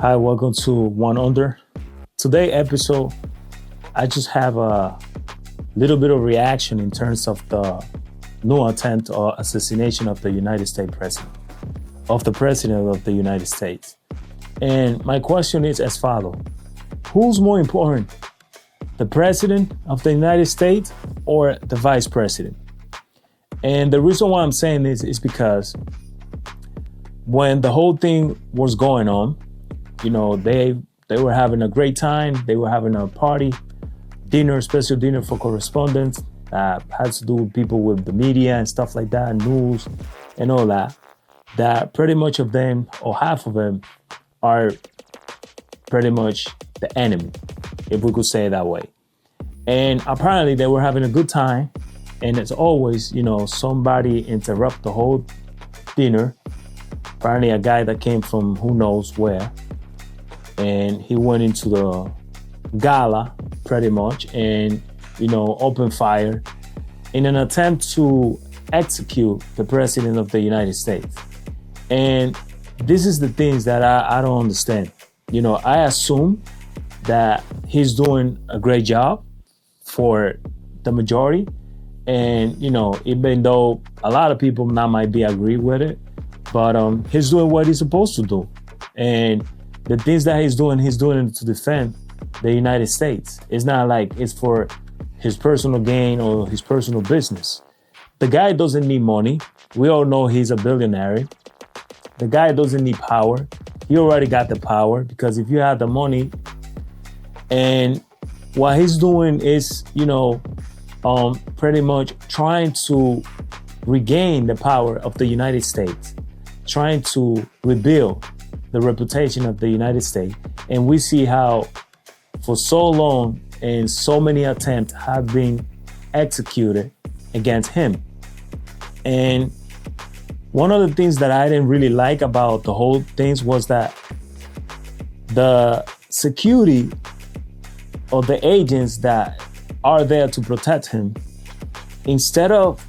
Hi, welcome to One Under. Today episode, I just have a little bit of reaction in terms of the new attempt or assassination of the United States president, of the president of the United States. And my question is as follows. Who's more important, the president of the United States or the vice president? And the reason why I'm saying this is because when the whole thing was going on, they were having a great time. They were having a party, dinner, special dinner for correspondents that has to do with people with the media and stuff like that, news and all that. That pretty much of them, or half of them, are pretty much the enemy, if we could say it that way. And apparently they were having a good time. And as always, somebody interrupt the whole dinner. Apparently a guy that came from who knows where. And he went into the gala pretty much and, opened fire in an attempt to execute the president of the United States. And this is the things that I don't understand. I assume that he's doing a great job for the majority. And, even though a lot of people now might be agree with it, but he's doing what he's supposed to do. And the things that he's doing it to defend the United States. It's not like it's for his personal gain or his personal business. The guy doesn't need money. We all know he's a billionaire. The guy doesn't need power. He already got the power because if you have the money, and what he's doing is, pretty much trying to regain the power of the United States, trying to rebuild the reputation of the United States. And we see how for so long and so many attempts have been executed against him. And one of the things that I didn't really like about the whole things was that the security or the agents that are there to protect him, instead of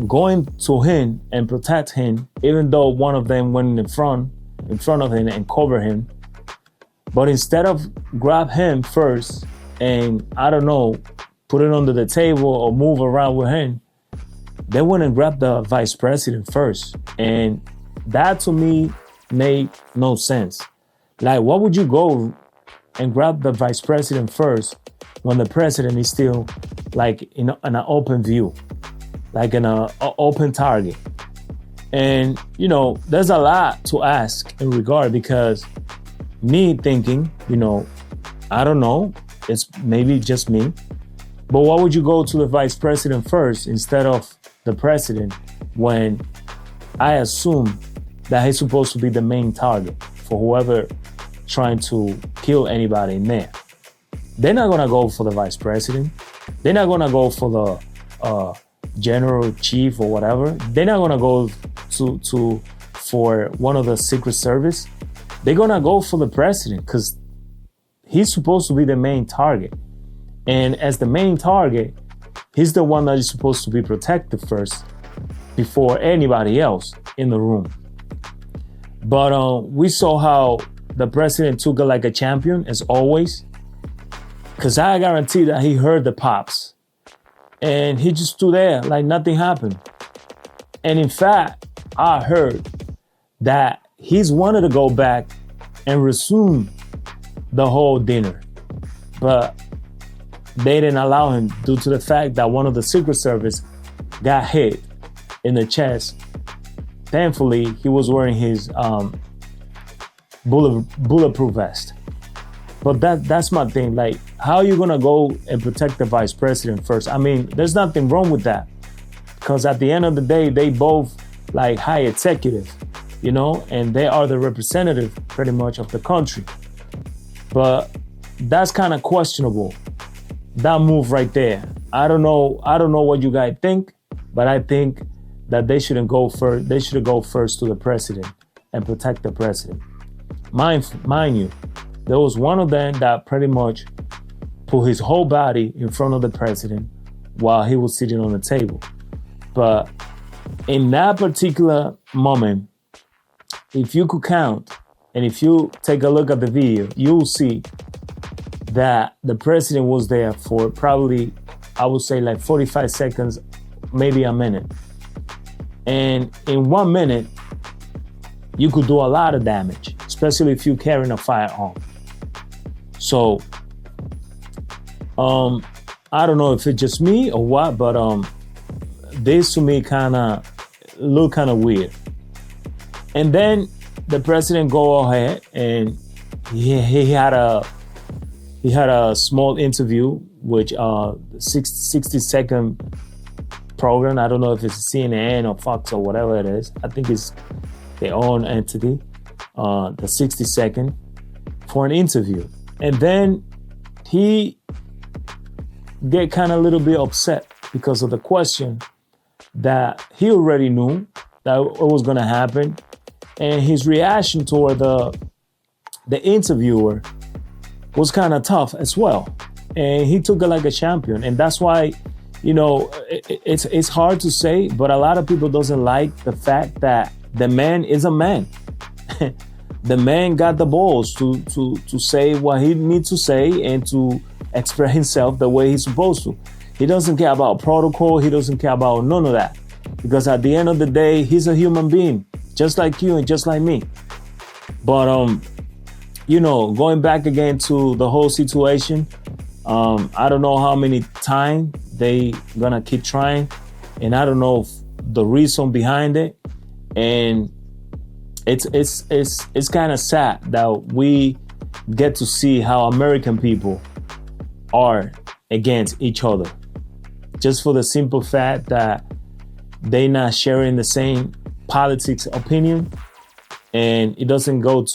going to him and protect him, even though one of them went in front of him and cover him, but instead of grab him first and put it under the table or move around with him, they went and grabbed the vice president first. And that to me made no sense. Like, why would you go and grab the vice president first when the president is still like in an open view, like in an open target? And, there's a lot to ask in regard, because me thinking, I don't know, it's maybe just me, but why would you go to the vice president first instead of the president when I assume that he's supposed to be the main target for whoever trying to kill anybody in there? They're not gonna go for the vice president. They're not gonna go for the general chief or whatever. They're not gonna go for one of the Secret Service. They're gonna go for the president because he's supposed to be the main target. And as the main target, he's the one that is supposed to be protected first before anybody else in the room. But we saw how the president took it like a champion, as always, because I guarantee that he heard the pops and he just stood there like nothing happened. And in fact, I heard that he's wanted to go back and resume the whole dinner, but they didn't allow him due to the fact that one of the Secret Service got hit in the chest. Thankfully, he was wearing his bulletproof vest. But that's my thing. Like, how are you gonna go and protect the vice president first? I mean, there's nothing wrong with that, because at the end of the day, they both like high executive, and they are the representative pretty much of the country. But that's kind of questionable, that move right there. I don't know what you guys think, but I think that they shouldn't go first. They should go first to the president and protect the president. Mind you, there was one of them that pretty much put his whole body in front of the president while he was sitting on the table. But in that particular moment, if you could count And if you take a look at the video, you'll see that the president was there for probably, I would say, like 45 seconds, maybe a minute. And in 1 minute, you could do a lot of damage, especially if you're carrying a firearm. So, I don't know if it's just me or what, but this to me look kind of weird. And then the president go ahead and he had a small interview, which 60-second program. I don't know if it's CNN or Fox or whatever it is. I think it's their own entity, the 60-second for an interview. And then he get kind of a little bit upset because of the question that he already knew that it was going to happen. And his reaction toward the interviewer was kind of tough as well. And he took it like a champion. And that's why, it's hard to say, but a lot of people doesn't like the fact that the man is a man. The man got the balls to say what he needs to say and to express himself the way he's supposed to. He doesn't care about protocol. He doesn't care about none of that. Because at the end of the day, he's a human being, just like you and just like me. But, going back again to the whole situation, I don't know how many times they gonna keep trying. And I don't know the reason behind it. And it's kind of sad that we get to see how American people are against each other, just for the simple fact that they not sharing the same politics opinion, and it doesn't have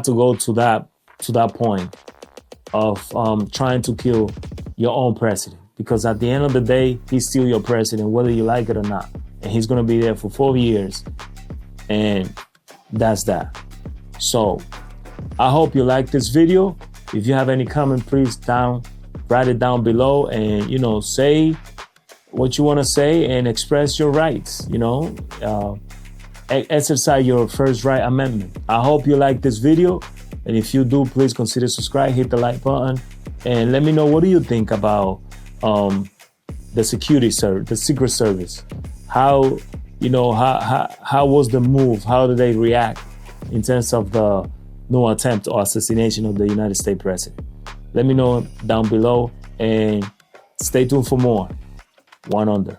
to go to that point of trying to kill your own president, because at the end of the day, he's still your president, whether you like it or not, and he's gonna be there for 4 years, and that's that. So I hope you like this video. If you have any comment, please write it down below, and say what you want to say and express your rights. Exercise your first right amendment. I hope you like this video, and if you do, please consider subscribe, hit the like button, and let me know what do you think about the Secret Service. How was the move? How did they react in terms of the new attempt or assassination of the United States president? Let me know down below, and stay tuned for more. One Under.